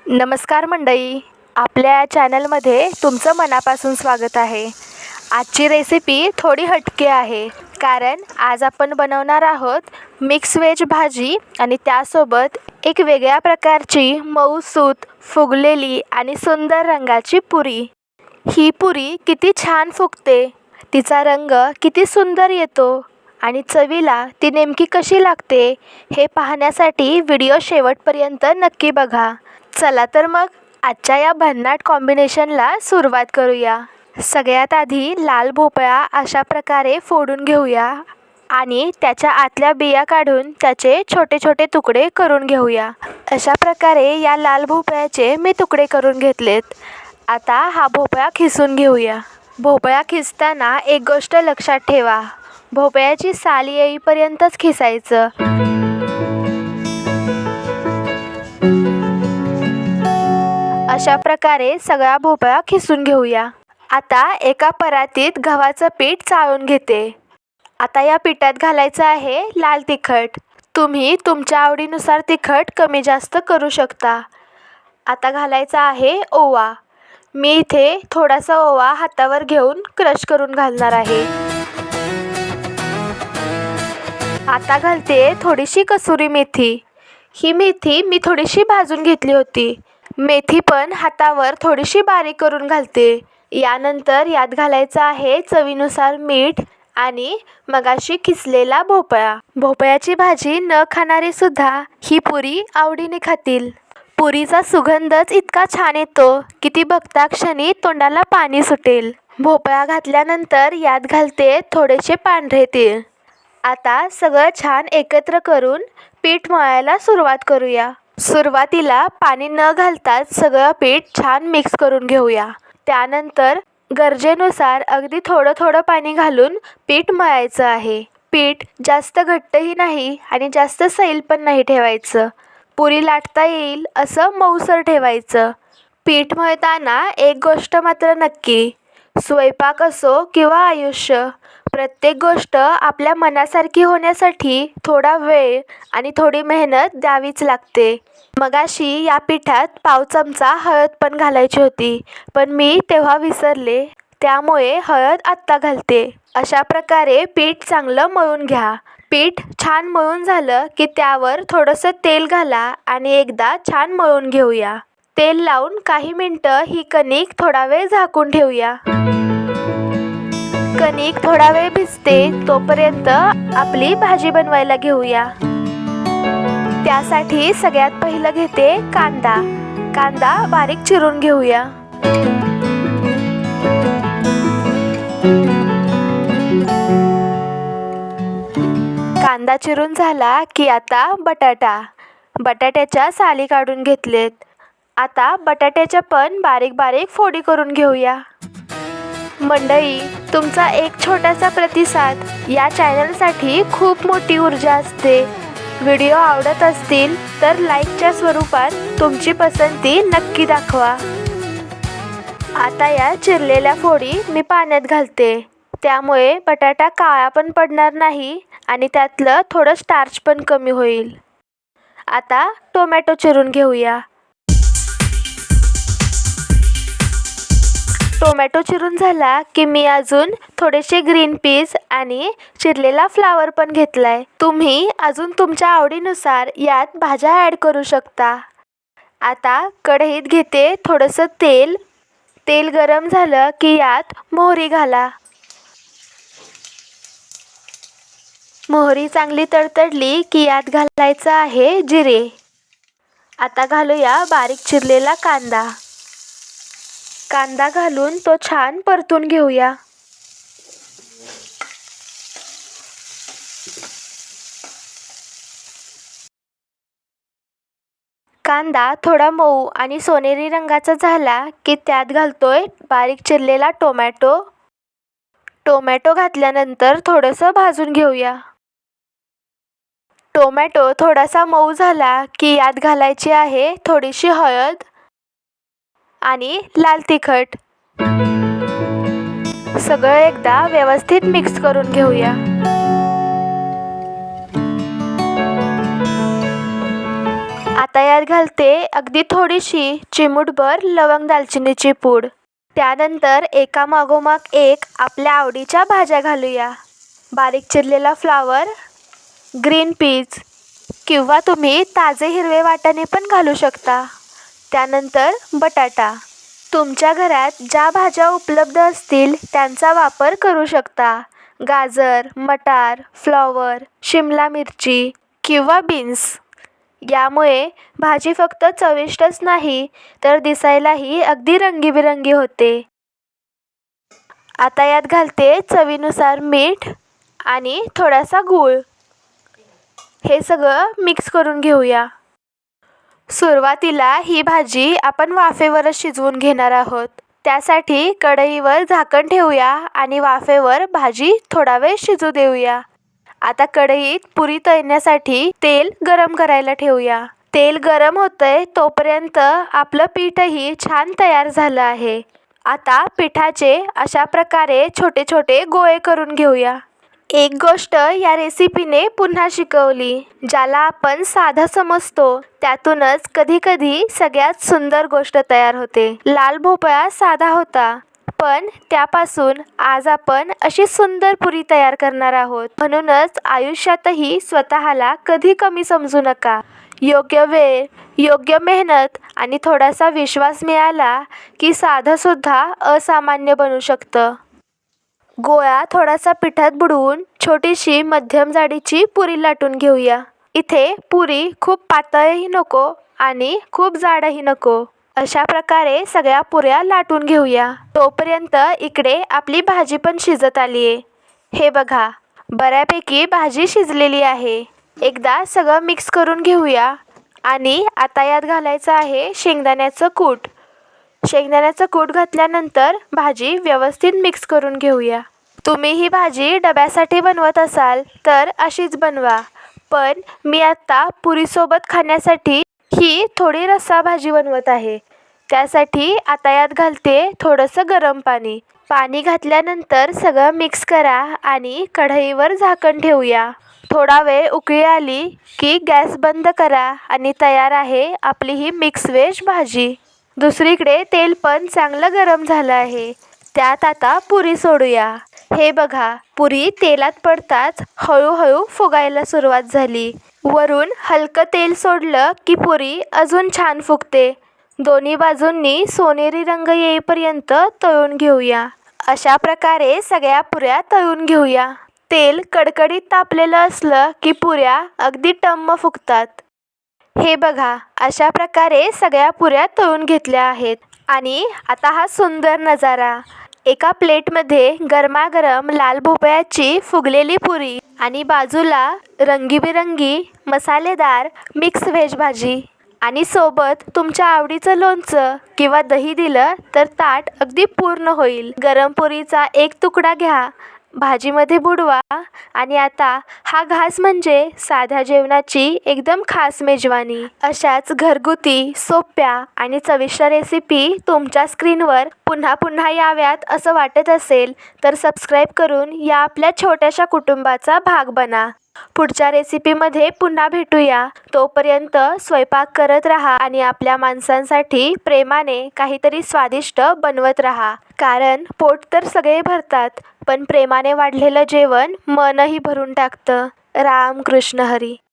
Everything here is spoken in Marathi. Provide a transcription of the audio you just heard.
नमस्कार मंडळी, आपल्या चॅनलमध्ये तुमचं मनापासून स्वागत आहे. आजची रेसिपी थोडी हटके आहे, कारण आज आपण बनवणार आहोत मिक्स व्हेज भाजी आणि त्यासोबत एक वेगळ्या प्रकारची मऊसूत फुगलेली आणि सुंदर रंगाची पुरी. ही पुरी किती छान फुगते, तिचा रंग किती सुंदर येतो आणि चवीला ती नेमकी कशी लागते हे पाहण्यासाठी व्हिडिओ शेवटपर्यंत नक्की बघा. चला तर मग आजच्या या भन्नाट कॉम्बिनेशनला सुरुवात करूया. सगळ्यात आधी लाल भोपळा अशा प्रकारे फोडून घेऊया आणि त्याच्या आतल्या बिया काढून त्याचे छोटे छोटे तुकडे करून घेऊया. अशा प्रकारे या लाल भोपळ्याचे मी तुकडे करून घेतलेत. आता हा भोपळा खिसून घेऊया. भोपळा खिसताना एक गोष्ट लक्षात ठेवा, भोपळ्याची साल येईपर्यंतच खिसायचं. अशा प्रकारे सगळा भोपळा खिसून घेऊया. आता एका परातीत गव्हाचं पीठ चाळून घेते. आता या पिठात घालायचं आहे लाल तिखट. तुम्ही तुमच्या आवडीनुसार तिखट कमी जास्त करू शकता. आता घालायचा आहे ओवा. मी इथे थोडासा ओवा हातावर घेऊन क्रश करून घालणार आहे. आता घालते थोडीशी कसुरी मेथी. ही मेथी मी थोडीशी भाजून घेतली होती. मेथी पण हातावर थोडीशी बारीक करून घालते. यानंतर यात घालायचं आहे चवीनुसार मीठ आणि मगाशी खिसलेला भोपळा. भोपळ्याची भाजी न खाणारे सुद्धा ही पुरी आवडीने खातील. पुरीचा सुगंधच इतका छान येतो की ती बघता क्षणी तोंडाला पाणी सुटेल. भोपळा घातल्यानंतर यात घालते थोडेसे पांढरे तीळ. आता सगळं छान एकत्र करून पीठ मळायला सुरुवात करूया. सुरुवातीला पाणी न घालताच सगळं पीठ छान मिक्स करून घेऊया. त्यानंतर गरजेनुसार अगदी थोडं थोडं पाणी घालून पीठ मळायचं आहे. पीठ जास्त घट्टही नाही आणि जास्त सैल पण नाही ठेवायचं. पुरी लाटता येईल असं मऊसर ठेवायचं. पीठ मळताना एक गोष्ट मात्र नक्की, स्वयंपाक असो किंवा आयुष्य, प्रत्येक गोष्ट आपल्या मनासारखी होण्यासाठी थोडा वेळ आणि थोडी मेहनत द्यावीच लागते. मगाशी या पिठात पाव चमचा हळद पण घालायची होती, पण मी तेव्हा विसरले, त्यामुळे हळद आत्ता घालते. अशा प्रकारे पीठ चांगलं मळून घ्या. पीठ छान मळून झालं की त्यावर थोडंसं तेल घाला आणि एकदा छान मळून घेऊया. तेल लावून काही मिनटं ही कणिक थोडा वेळ झाकून ठेवूया. कणिक थोडा वेळ भिजते तोपर्यंत आपली भाजी बनवायला घेऊया. त्यासाठी सगळ्यात पहिलं घेते कांदा. कांदा बारीक चिरून घेऊया. कांदा चिरून झाला की आता बटाट्याच्या साली काढून घेतलेत. आता बटाट्याच्या पण बारीक बारीक फोडी करून घेऊया. मंडळी, तुमचा एक छोटासा प्रतिसाद या चॅनलसाठी खूप मोठी ऊर्जा असते. व्हिडिओ आवडत असतील तर लाईकच्या स्वरूपात तुमची पसंती नक्की दाखवा. आता या चिरलेल्या फोडी मी पाण्यात घालते. त्यामुळे बटाटा काळा पण पडणार नाही आणि त्यातलं थोडं स्टार्च पण कमी होईल. आता टोमॅटो चिरून घेऊया. टोमॅटो चिरून झाला की मी अजून थोडेसे ग्रीन पीस आणि चिरलेला फ्लावर पण घेतलाय. तुम्ही अजून तुमच्या आवडीनुसार यात भाज्या ॲड करू शकता. आता कढईत घेते थोडंसं तेल. तेल गरम झालं की यात मोहरी घाला. मोहरी चांगली तडतडली की यात घालायचं आहे जिरे. आता घालूया बारीक चिरलेला कांदा. कांदा घालून तो छान परतून घेऊया. कांदा थोडा मऊ आणि सोनेरी रंगाचा झाला की त्यात घालतोय बारीक चिरलेला टोमॅटो. टोमॅटो घातल्यानंतर थोडंसं भाजून घेऊया. टोमॅटो थोडासा मऊ झाला की यात घालायची आहे थोडीशी हळद आणि लाल तिखट. सगळं एकदा व्यवस्थित मिक्स करून घेऊया. आता यात घालते अगदी थोडीशी चिमूटभर लवंग दालचिनीची पूड. त्यानंतर एका मागोमाग एक आपल्या आवडीच्या भाज्या घालूया. बारीक चिरलेला फ्लावर, ग्रीन पीज किंवा तुम्ही ताजे हिरवे वाटाणे पण घालू शकता. त्यानंतर बटाटा. तुमच्या घरात ज्या भाज्या उपलब्ध असतील त्यांचा वापर करू शकता. गाजर, मटार, फ्लॉवर, शिमला मिरची किंवा बीन्स. यामुळे भाजी फक्त चविष्टच नाही तर दिसायलाही अगदी रंगीबिरंगी होते. आता यात घालते चवीनुसार मीठ आणि थोडासा गूळ. हे सगळं मिक्स करून घेऊया. सुरुवातीला ही भाजी आपण वाफेवरच शिजवून घेणार आहोत. त्यासाठी कढईवर झाकण ठेवूया आणि वाफेवर भाजी थोडा वेळ शिजू देऊया. आता कढईत पुरी तळण्यासाठी तेल गरम करायला ठेवूया. तेल गरम होतंय तोपर्यंत आपलं पीठही छान तयार झालं आहे. आता पिठाचे अशा प्रकारे छोटे छोटे गोळे करून घेऊया. एक गोष्ट या रेसिपीने पुन्हा शिकवली. ज्याला आपण साधं समजतो त्यातूनच कधीकधी सगळ्यात सुंदर गोष्ट तयार होते. लाल भोपळा साधा होता, पण त्यापासून आज आपण अशी सुंदर पुरी तयार करणार आहोत. म्हणूनच आयुष्यातही स्वतःला कधी कमी समजू नका. योग्य वेळ, योग्य मेहनत आणि थोडासा विश्वास मिळाला की साधंसुद्धा असामान्य बनू शकतं. गोळा थोडासा पिठात बुडवून छोटीशी मध्यम जाडीची पुरी लाटून घेऊया. इथे पुरी खूप पातळही नको आणि खूप जाडही नको. अशा प्रकारे सगळ्या पुऱ्या लाटून घेऊया. तोपर्यंत इकडे आपली भाजी पण शिजत आली आहे. हे बघा, बऱ्यापैकी भाजी शिजलेली आहे. एकदा सगळं मिक्स करून घेऊया आणि आता यात घालायचं आहे शेंगदाण्याचं कूट. शेंगदाण्याचं कूट घातल्यानंतर भाजी व्यवस्थित मिक्स करून घेऊया. तुम्ही ही भाजी डब्यासाठी बनवत असाल तर अशीच बनवा, पण मी आत्ता पुरीसोबत खाण्यासाठी ही थोडी रस्सा भाजी बनवत आहे. त्यासाठी आता यात घालते थोडंसं गरम पाणी. पाणी घातल्यानंतर सगळं मिक्स करा आणि कढईवर झाकण ठेवूया. थोडा वेळ उकळी आली की गॅस बंद करा आणि तयार आहे आपली ही मिक्स व्हेज भाजी. दुसरीकडे तेल पण चांगलं गरम झालं आहे. त्यात आता पुरी सोडूया. हे बघा, पुरी तेलात पडताच हळूहळू फुगायला सुरुवात झाली. वरून हलकं तेल सोडलं की पुरी अजून छान फुगते. दोन्ही बाजूंनी सोनेरी रंग येईपर्यंत तळून घेऊया. अशा प्रकारे सगळ्या पुऱ्या तळून घेऊया. तेल कडकडीत तापलेलं असलं की पुऱ्या अगदी टम्म फुगतात. हे बघा, अशा प्रकारे सगळ्या पुऱ्या तळून घेतल्या आहेत. आणि आता हा सुंदर नजारा. एका प्लेटमध्ये गरमागरम लाल भोपळ्याची फुगलेली पुरी आणि बाजूला रंगीबिरंगी मसालेदार मिक्स व्हेज भाजी आणि सोबत तुमच्या आवडीचं लोणचं किंवा दही दिलं तर ताट अगदी पूर्ण होईल. गरम पुरीचा एक तुकडा घ्या, भाजीमध्ये बुडवा आणि आता हा घास म्हणजे साध्या जेवणाची एकदम खास मेजवानी. अशाच घरगुती, सोप्या आणि चविष्ट रेसिपी तुमच्या स्क्रीनवर पुन्हा पुन्हा याव्यात असं वाटत असेल तर सबस्क्राईब करून या आपल्या छोट्याशा कुटुंबाचा भाग बना. पुढच्या रेसिपीमध्ये पुन्हा भेटूया. तोपर्यंत स्वयंपाक करत राहा आणि आपल्या माणसांसाठी प्रेमाने काहीतरी स्वादिष्ट बनवत राहा. कारण पोट तर सगळे भरतात, पण प्रेमाने वाढलेलं जेवण मनही भरून टाकतं. राम कृष्ण हरी.